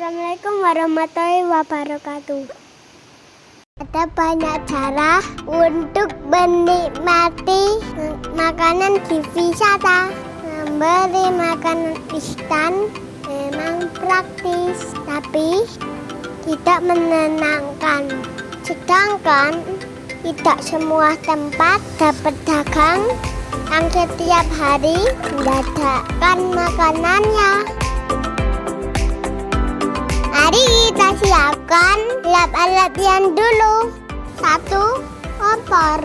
Assalamualaikum warahmatullahi wabarakatuh. Ada banyak cara untuk menikmati makanan di wisata. Memberi makanan instan memang praktis, tapi tidak menenangkan. Sedangkan tidak semua tempat dapat dagang yang setiap hari mendadakan makanannya. Mari kita siapkan alat-alat yang dulu. 1. Kompor.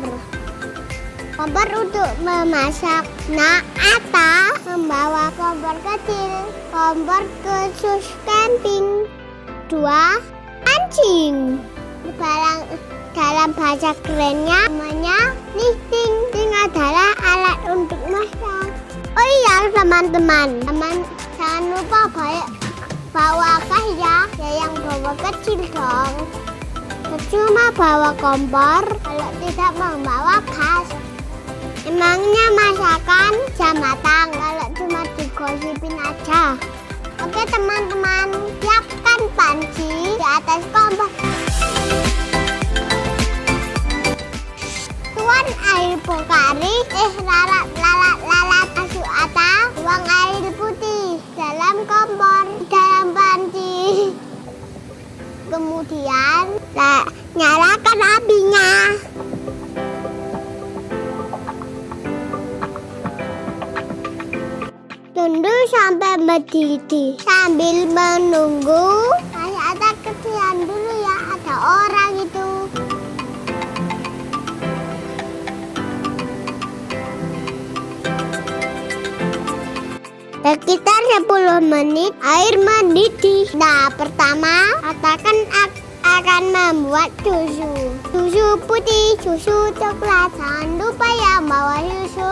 Kompor untuk memasak. Nah, Atta membawa kompor kecil. Kompor khusus camping. 2. Pancing. Dalam bahasa kerennya namanya lifting. Ini adalah alat untuk masak. Oh iya teman-teman, jangan lupa bawa gas ya yang bawa kecil dong. Cuma bawa kompor kalau tidak membawa gas. Emangnya masakan bisa matang kalau cuma digosipin aja. Oke teman-teman, siapkan panci di atas kompor. Tuang air pokari, lalat masuk Atta. Tuang air putih dalam kompor, dalam panci. Kemudian nyalakan apinya. Tunggu sampai mendidih. Sambil menunggu, saya ada kesian dulu ya, ada orang itu. Sekitar 10 menit air mendidih. Nah, pertama akan membuat susu. Susu putih, susu coklat. Jangan lupa ya bawa susu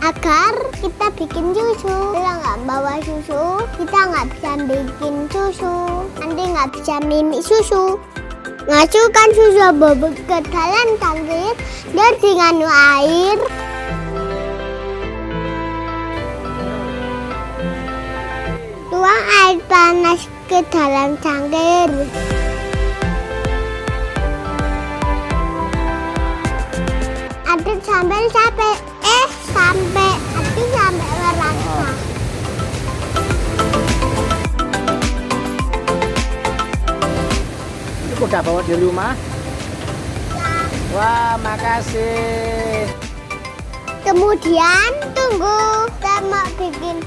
agar kita bikin susu. Kalau nggak bawa susu, kita nggak bisa bikin susu. Nanti nggak bisa mimik susu. Masukkan susu bubuk ke dalam tangki dengan air. Tuang air panas ke dalam cangkir. Aduk sampai merata. Itu udah bawa di rumah? Ya. Wah, makasih. Kemudian tunggu, kita mau bikin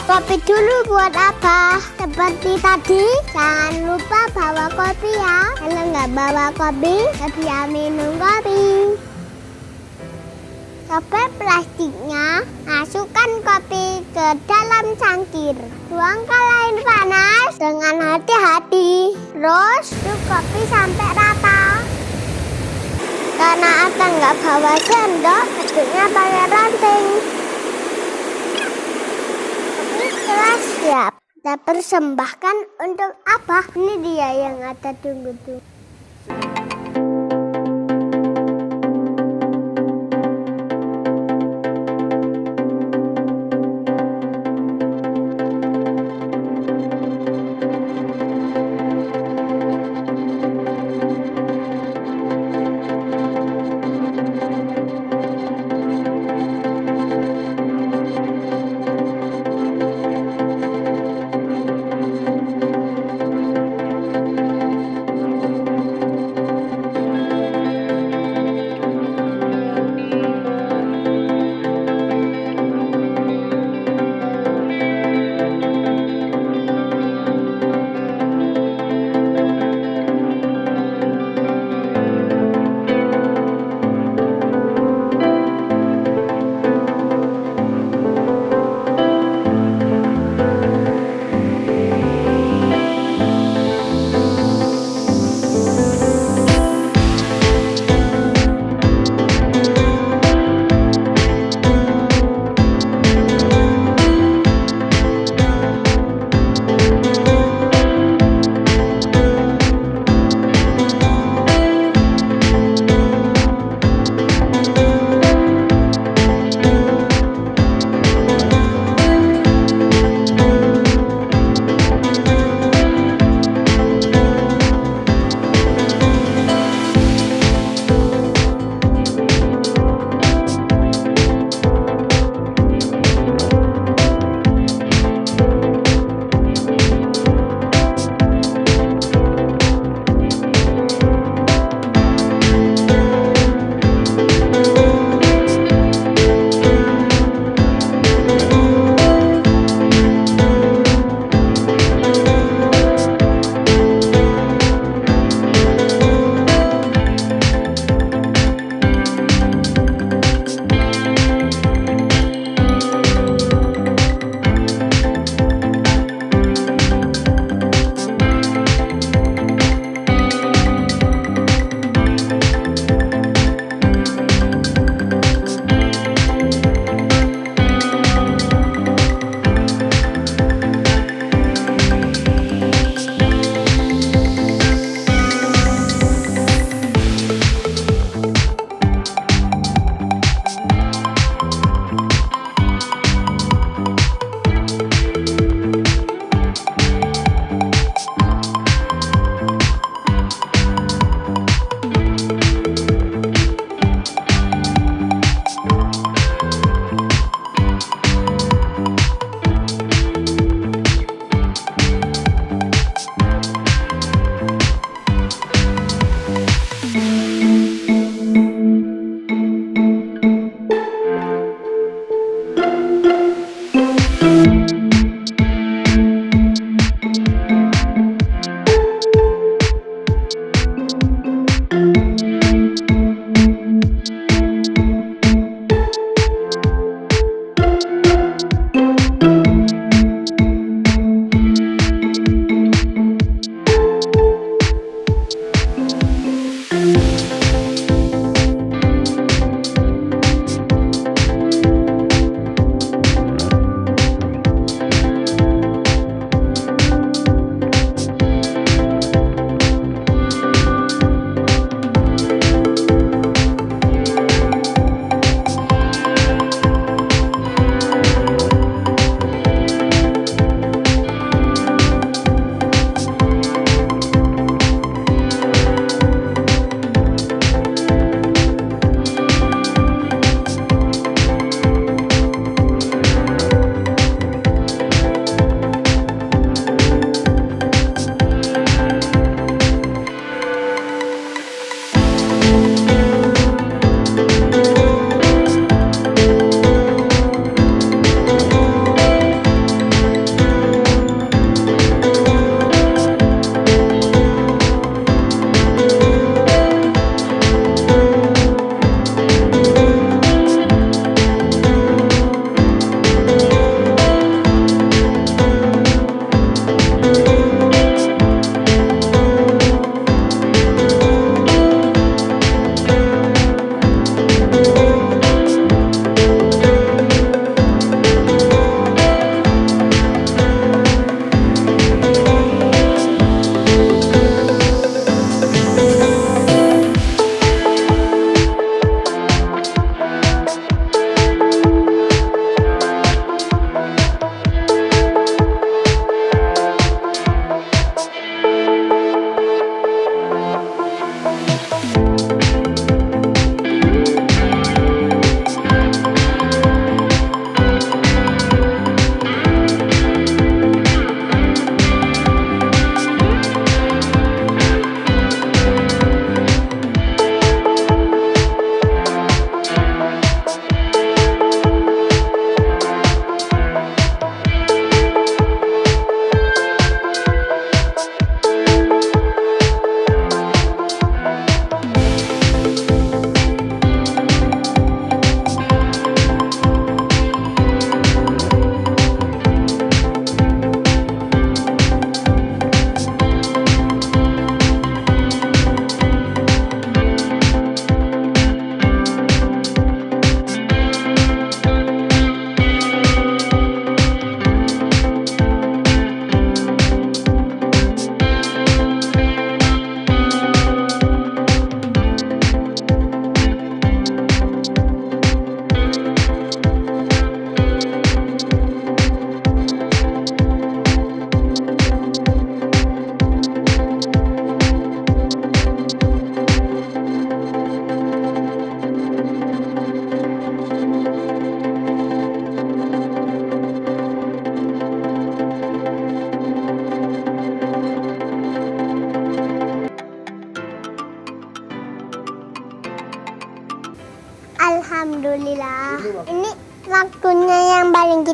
kopi dulu buat apa? Seperti tadi, jangan lupa bawa kopi ya. Kalau nggak bawa kopi, nggak bisa minum kopi. Coba plastiknya, masukkan kopi ke dalam cangkir. Tuangkan air panas dengan hati-hati. Terus aduk kopi sampai rata. Karena Atta nggak bawa sendok, aduknya pakai ranting. Setelah siap, kita persembahkan untuk apa? Ini dia yang Atta tunggu tuh.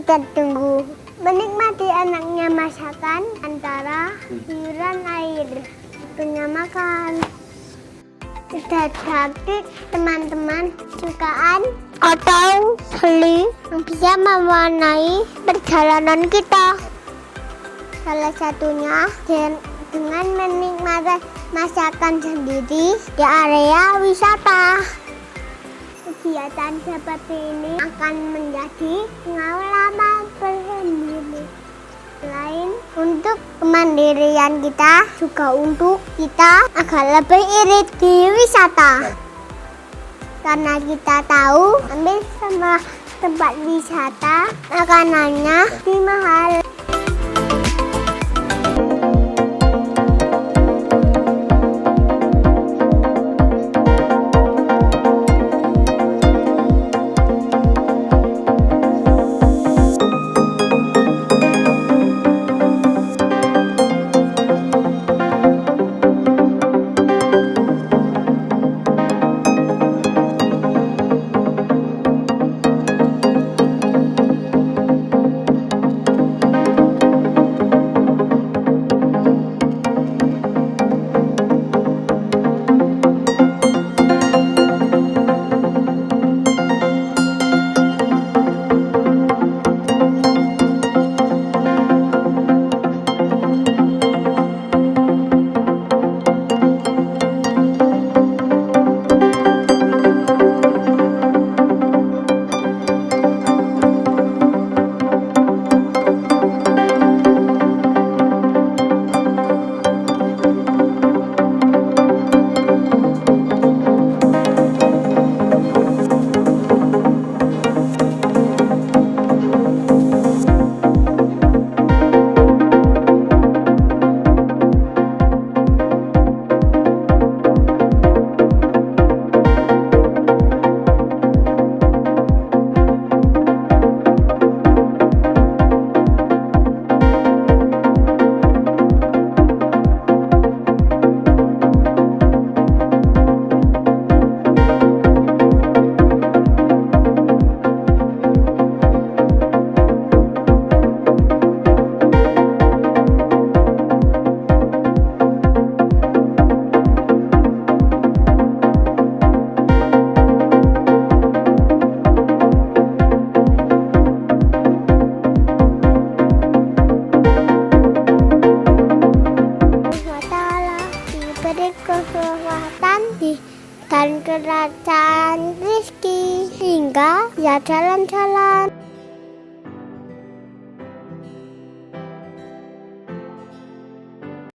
kita tunggu. Menikmati enaknya masakan antara sayuran air. Waktunya makan. Sudah jadi teman-teman sukaan atau beli yang bisa mewarnai perjalanan kita. Salah satunya dengan menikmati masakan sendiri di area wisata. Kegiatan seperti ini akan menjadi pengalaman tersendiri. Selain untuk kemandirian kita, juga untuk kita agar lebih irit di wisata. Karena kita tahu, hampir semua tempat wisata makanannya lebih mahal. Kesehatan dan kerajaan rezeki hingga ya jalan-jalan.